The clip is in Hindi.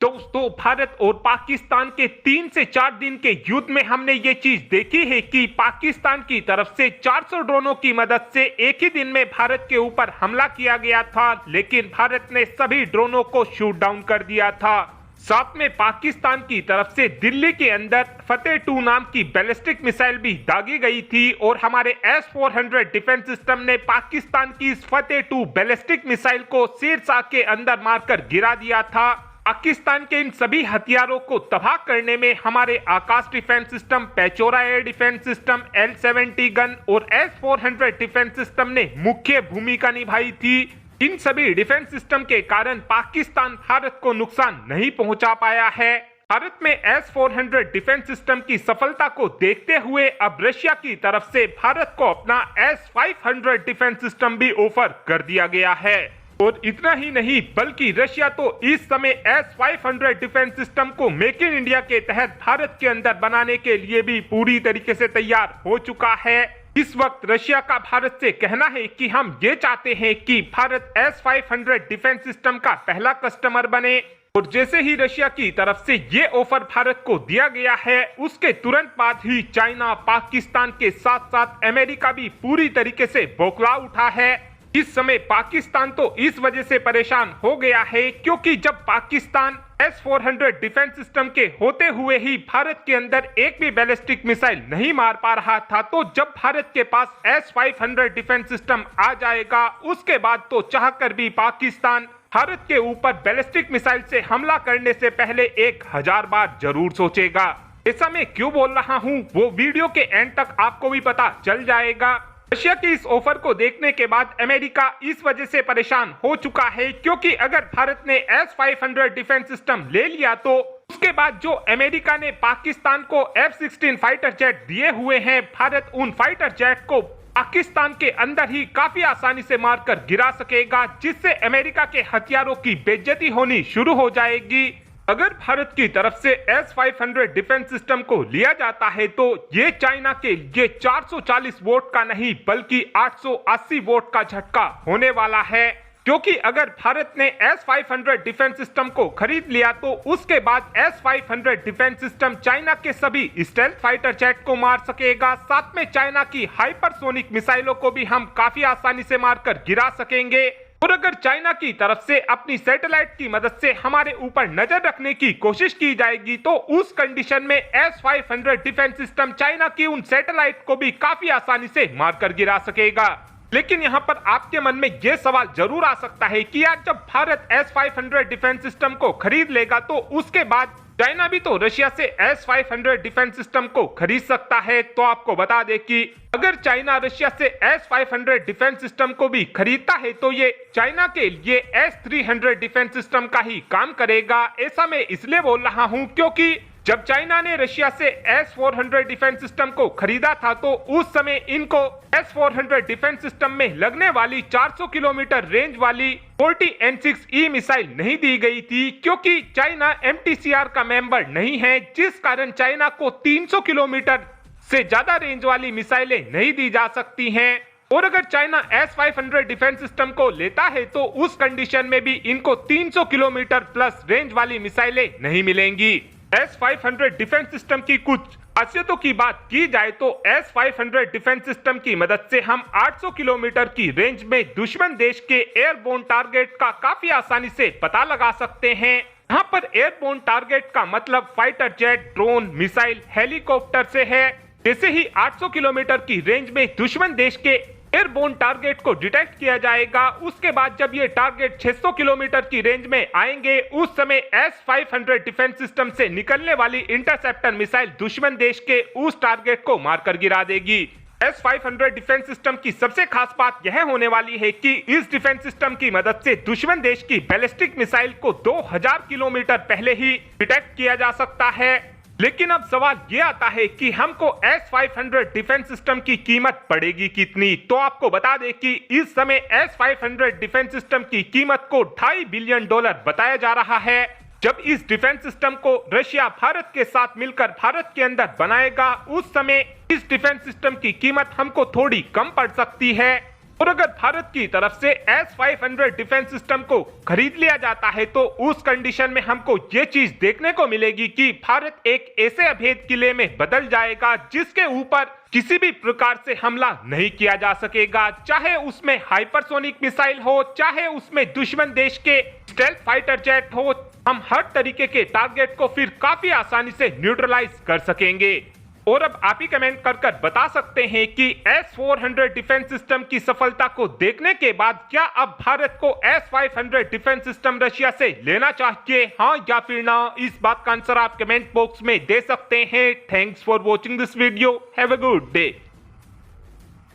दोस्तों, भारत और पाकिस्तान के 3 से 4 दिन के युद्ध में हमने ये चीज देखी है कि पाकिस्तान की तरफ से 400 ड्रोनों की मदद से एक ही दिन में भारत के ऊपर हमला किया गया था, लेकिन भारत ने सभी ड्रोनों को शूट डाउन कर दिया था। साथ में पाकिस्तान की तरफ से दिल्ली के अंदर फतेह-2 नाम की बैलिस्टिक मिसाइल भी दागी गई थी और हमारे S-400 डिफेंस सिस्टम ने पाकिस्तान की इस फतेह-2 बैलिस्टिक मिसाइल को शीर्षा के अंदर मारकर गिरा दिया था। पाकिस्तान के इन सभी हथियारों को तबाह करने में हमारे Akash defence system, Pechora air defence system, L-70 gun और S-400 डिफेंस सिस्टम ने मुख्य भूमिका निभाई थी। इन सभी डिफेंस सिस्टम के कारण पाकिस्तान भारत को नुकसान नहीं पहुंचा पाया है। भारत में S-400 डिफेंस सिस्टम की सफलता को देखते हुए अब रशिया की तरफ से भारत को अपना S-500 डिफेंस सिस्टम भी ऑफर कर दिया गया है। और इतना ही नहीं, बल्कि रशिया तो इस समय S-500 डिफेंस सिस्टम को मेक इन इंडिया के तहत भारत के अंदर बनाने के लिए भी पूरी तरीके से तैयार हो चुका है। इस वक्त रशिया का भारत से कहना है कि हम ये चाहते हैं कि भारत S-500 डिफेंस सिस्टम का पहला कस्टमर बने। और जैसे ही रशिया की तरफ से ये ऑफर भारत को दिया गया है, उसके तुरंत बाद ही चाइना, पाकिस्तान के साथ साथ अमेरिका भी पूरी तरीके से बौखला उठा है। इस समय पाकिस्तान तो इस वजह से परेशान हो गया है क्योंकि जब पाकिस्तान S-400 डिफेंस सिस्टम के होते हुए ही भारत के अंदर एक भी बैलिस्टिक मिसाइल नहीं मार पा रहा था, तो जब भारत के पास S-500 डिफेंस सिस्टम आ जाएगा, उसके बाद तो चाहकर भी पाकिस्तान भारत के ऊपर बैलिस्टिक मिसाइल से हमला करने से पहले 1000 बार जरूर सोचेगा। ऐसा मैं क्यों बोल रहा हूँ, वो वीडियो के एंड तक आपको भी पता चल जाएगा। रशिया की इस ऑफर को देखने के बाद अमेरिका इस वजह से परेशान हो चुका है क्योंकि अगर भारत ने S-500 डिफेंस सिस्टम ले लिया तो उसके बाद जो अमेरिका ने पाकिस्तान को F-16 फाइटर जेट दिए हुए हैं, भारत उन फाइटर जेट को पाकिस्तान के अंदर ही काफी आसानी से मारकर गिरा सकेगा, जिससे अमेरिका के हथियारों की बेइज्जती होनी शुरू हो जाएगी। अगर भारत की तरफ से S-500 डिफेंस सिस्टम को लिया जाता है तो ये चाइना के लिए 440 वोट का नहीं बल्कि 880 वोट का झटका होने वाला है, क्योंकि अगर भारत ने S-500 डिफेंस सिस्टम को खरीद लिया तो उसके बाद S-500 डिफेंस सिस्टम चाइना के सभी स्टेल्थ फाइटर जेट को मार सकेगा। साथ में चाइना की हाइपरसोनिक मिसाइलों को भी हम काफी आसानी से मारकर गिरा सकेंगे। और अगर चाइना की तरफ से अपनी सैटेलाइट की मदद से हमारे ऊपर नजर रखने की कोशिश की जाएगी तो उस कंडीशन में S-500 डिफेंस सिस्टम चाइना की उन सैटेलाइट को भी काफी आसानी से मारकर गिरा सकेगा। लेकिन यहाँ पर आपके मन में यह सवाल जरूर आ सकता है कि यार, जब भारत S-500 डिफेंस सिस्टम को खरीद लेगा तो उसके बाद चाइना भी तो रशिया से S-500 डिफेंस सिस्टम को खरीद सकता है। तो आपको बता दें कि अगर चाइना रशिया से S-500 डिफेंस सिस्टम को भी खरीदता है तो ये चाइना के लिए S-300 डिफेंस सिस्टम का ही काम करेगा। ऐसा मैं इसलिए बोल रहा हूं क्योंकि जब चाइना ने रशिया से S-400 डिफेंस सिस्टम को खरीदा था तो उस समय इनको S-400 डिफेंस सिस्टम में लगने वाली 400 किलोमीटर रेंज वाली 40N6E मिसाइल नहीं दी गई थी, क्योंकि चाइना MTCR का मेंबर नहीं है, जिस कारण चाइना को 300 किलोमीटर से ज्यादा रेंज वाली मिसाइलें नहीं दी जा सकती हैं। और अगर चाइना S-500 डिफेंस सिस्टम को लेता है तो उस कंडीशन में भी इनको 300 किलोमीटर प्लस रेंज वाली मिसाइलें नहीं मिलेंगी। S-500 डिफेंस सिस्टम की कुछ खासियतों की बात की जाए तो S-500 डिफेंस सिस्टम की मदद से हम 800 किलोमीटर की रेंज में दुश्मन देश के एयरबोर्न टारगेट का काफी आसानी से पता लगा सकते हैं। यहाँ पर एयरबोर्न टारगेट का मतलब fighter jet, drone, missile, helicopter से है। जैसे ही 800 किलोमीटर की रेंज में दुश्मन देश के एयरबोर्न टारगेट को डिटेक्ट किया जाएगा, उसके बाद जब ये टारगेट 600 किलोमीटर की रेंज में आएंगे, उस समय S-500 डिफेंस सिस्टम से निकलने वाली इंटरसेप्टर मिसाइल दुश्मन देश के उस टारगेट को मारकर गिरा देगी। S-500 डिफेंस सिस्टम की सबसे खास बात यह होने वाली है कि इस डिफेंस सिस्टम की मदद से दुश्मन देश की बैलिस्टिक मिसाइल को 2000 किलोमीटर पहले ही डिटेक्ट किया जा सकता है। लेकिन अब सवाल ये आता है कि हमको S-500 डिफेंस सिस्टम की कीमत पड़ेगी कितनी। तो आपको बता दें कि इस समय S-500 डिफेंस सिस्टम की कीमत को $2.5 बिलियन बताया जा रहा है। जब इस डिफेंस सिस्टम को रशिया भारत के साथ मिलकर भारत के अंदर बनाएगा, उस समय इस डिफेंस सिस्टम की कीमत हमको थोड़ी कम पड़ सकती है। और अगर भारत की तरफ से S-500 डिफेंस सिस्टम को खरीद लिया जाता है तो उस कंडीशन में हमको ये चीज देखने को मिलेगी कि भारत एक ऐसे अभेद किले में बदल जाएगा जिसके ऊपर किसी भी प्रकार से हमला नहीं किया जा सकेगा, चाहे उसमें हाइपरसोनिक मिसाइल हो, चाहे उसमें दुश्मन देश के स्टेल्थ फाइटर जेट हो। हम हर तरीके के टारगेट को फिर काफी आसानी से न्यूट्रलाइज कर सकेंगे। और अब आप ही कमेंट कर बता सकते हैं कि S-400 डिफेंस सिस्टम की सफलता को देखने के बाद क्या अब भारत को S-500 डिफेंस सिस्टम रशिया से लेना चाहिए, हाँ या फिर ना? इस बात का आंसर आप कमेंट बॉक्स में दे सकते हैं। Thanks for watching this video. Have a good day.